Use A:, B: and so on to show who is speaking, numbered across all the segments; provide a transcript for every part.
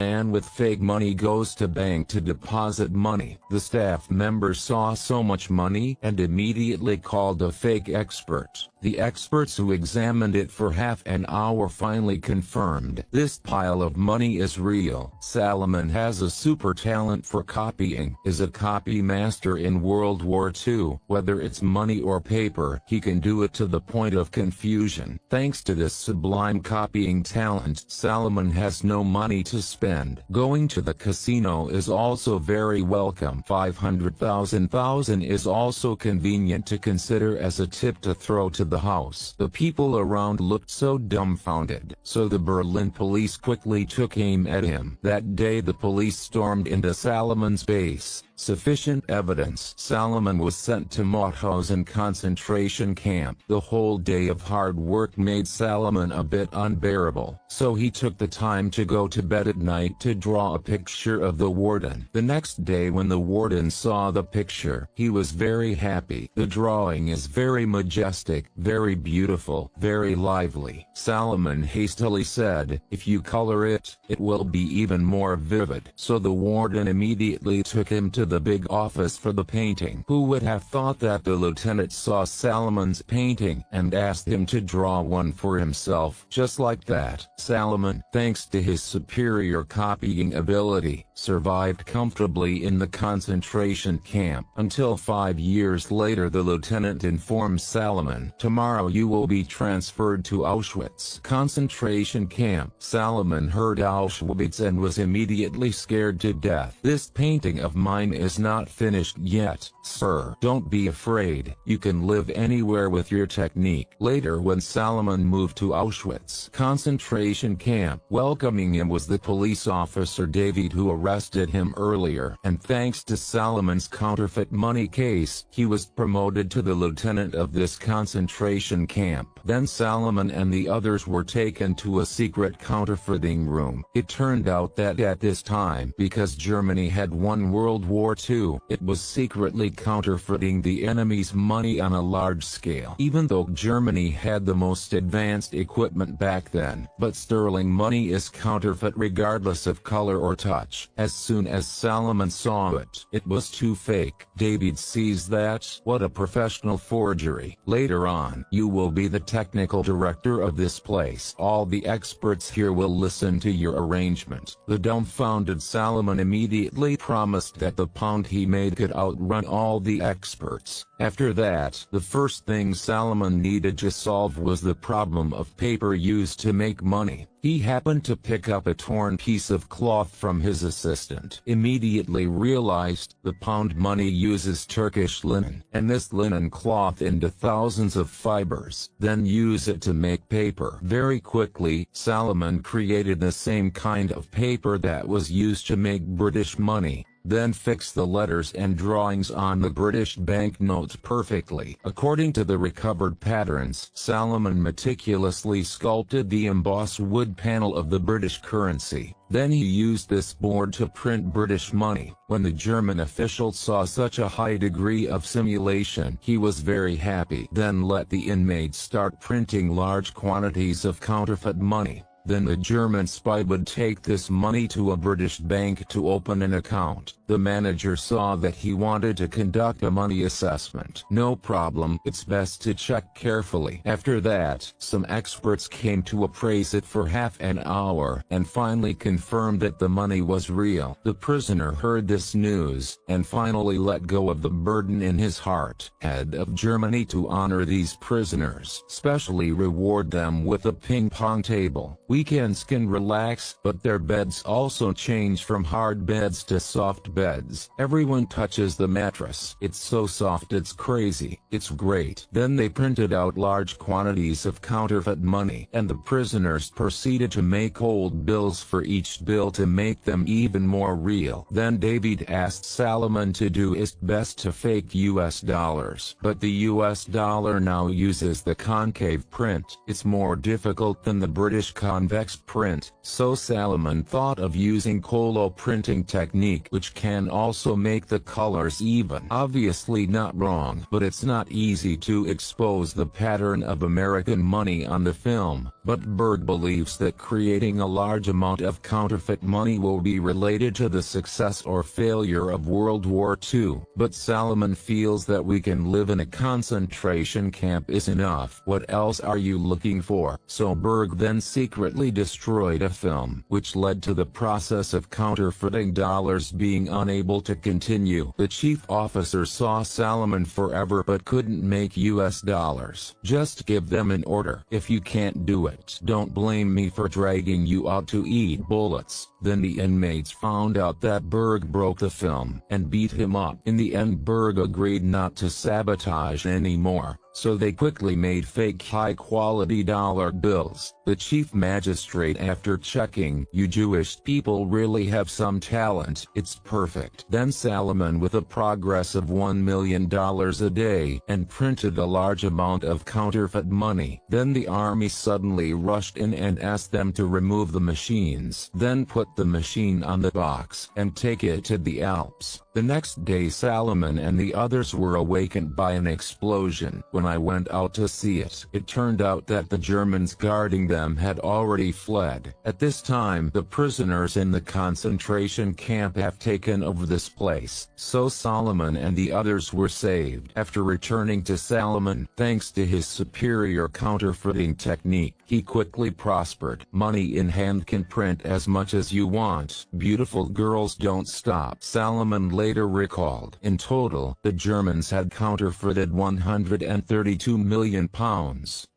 A: Man with fake money goes to bank to deposit money. The staff member saw so much money and immediately called a fake expert. The experts who examined it for half an hour finally confirmed this pile of money is real. Salomon has a super talent for copying, is a copy master in World War II. Whether it's money or paper, he can do it to the point of confusion. Thanks to this sublime copying talent, Salomon has no money to spend. Going to the casino is also very welcome. 500,000 is also convenient to consider as a tip to throw to the house. The people around looked so dumbfounded, so the Berlin police quickly took aim at him. That day the police stormed into Salomon's base. Sufficient evidence. Salomon was sent to Mauthausen concentration camp. The whole day of hard work made Salomon a bit unbearable, so he took the time to go to bed at night to draw a picture of the warden. The next day when the warden saw the picture, he was very happy. The drawing is very majestic, very beautiful, very lively. Salomon hastily said, "If you color it, it will be even more vivid." So the warden immediately took him to the big office for the painting. Who would have thought that the lieutenant saw Salomon's painting and asked him to draw one for himself? Just like that, Salomon, thanks to his superior copying ability, survived comfortably in the concentration camp, until 5 years later the lieutenant informed Salomon, "Tomorrow you will be transferred to Auschwitz concentration camp." Salomon heard Auschwitz and was immediately scared to death. "This painting of mine is not finished yet, sir. Don't be afraid, you can live anywhere with your technique." Later when Salomon moved to Auschwitz concentration camp, welcoming him was the police officer David who arrested him earlier, and thanks to Salomon's counterfeit money case, he was promoted to the lieutenant of this concentration camp. Then Salomon and the others were taken to a secret counterfeiting room. It turned out that at this time, because Germany had won World War II, it was secretly counterfeiting the enemy's money on a large scale. Even though Germany had the most advanced equipment back then, but sterling money is counterfeit regardless of color or touch. As soon as Salomon saw it, it was too fake. David sees that. What a professional forgery. Later on, you will be the technical director of this place. All the experts here will listen to your arrangement. The dumbfounded Salomon immediately promised that the pound he made could outrun all the experts. After that, the first thing Salomon needed to solve was the problem of paper used to make money. He happened to pick up a torn piece of cloth from his assistant. Immediately realized the pound money uses Turkish linen, and this linen cloth into thousands of fibers, then use it to make paper. Very quickly, Salomon created the same kind of paper that was used to make British money, then fixed the letters and drawings on the British banknotes perfectly. According to the recovered patterns, Salomon meticulously sculpted the embossed wood panel of the British currency. Then he used this board to print British money. When the German official saw such a high degree of simulation, he was very happy. Then let the inmates start printing large quantities of counterfeit money. Then the German spy would take this money to a British bank to open an account. The manager saw that he wanted to conduct a money assessment. No problem, it's best to check carefully. After that, some experts came to appraise it for half an hour, and finally confirmed that the money was real. The prisoner heard this news, and finally let go of the burden in his heart. Head of Germany to honor these prisoners, specially reward them with a ping-pong table. Weekends can relax, but their beds also change from hard beds to soft beds. Everyone touches the mattress. It's so soft it's crazy. It's great. Then they printed out large quantities of counterfeit money, and the prisoners proceeded to make old bills for each bill to make them even more real. Then David asked Salomon to do his best to fake US dollars. But the US dollar now uses the concave print. It's more difficult than the British concave convex print, so Salomon thought of using colo printing technique, which can also make the colors even. Obviously not wrong, but it's not easy to expose the pattern of American money on the film. But Berg believes that creating a large amount of counterfeit money will be related to the success or failure of World War II. But Salomon feels that we can live in a concentration camp is enough. What else are you looking for? So Berg then secretly destroyed a film, which led to the process of counterfeiting dollars being unable to continue. The chief officer saw Salomon forever but couldn't make US dollars. Just give them an order. If you can't do it, don't blame me for dragging you out to eat bullets. Then the inmates found out that Berg broke the film and beat him up. In the end, Berg agreed not to sabotage anymore, so they quickly made fake high-quality dollar bills. The chief magistrate, after checking, "You Jewish people really have some talent, it's perfect." Then Salomon, with a progress of $1 million a day, and printed a large amount of counterfeit money. Then the army suddenly rushed in and asked them to remove the machines, then put the machine on the box and take it to the Alps. The next day Salomon and the others were awakened by an explosion. When I went out to see it, it turned out that the Germans guarding them had already fled. At this time, the prisoners in the concentration camp have taken over this place, so Salomon and the others were saved. After returning to Salomon, thanks to his superior counterfeiting technique, he quickly prospered. Money in hand can print as much as you want. Beautiful girls don't stop. Salomon later recalled, in total, the Germans had counterfeited £132 million,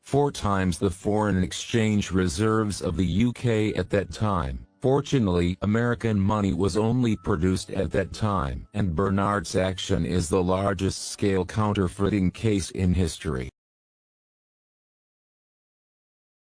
A: 4 times the foreign exchange reserves of the UK at that time. Fortunately, American money was only produced at that time, and Bernard's action is the largest scale counterfeiting case in history.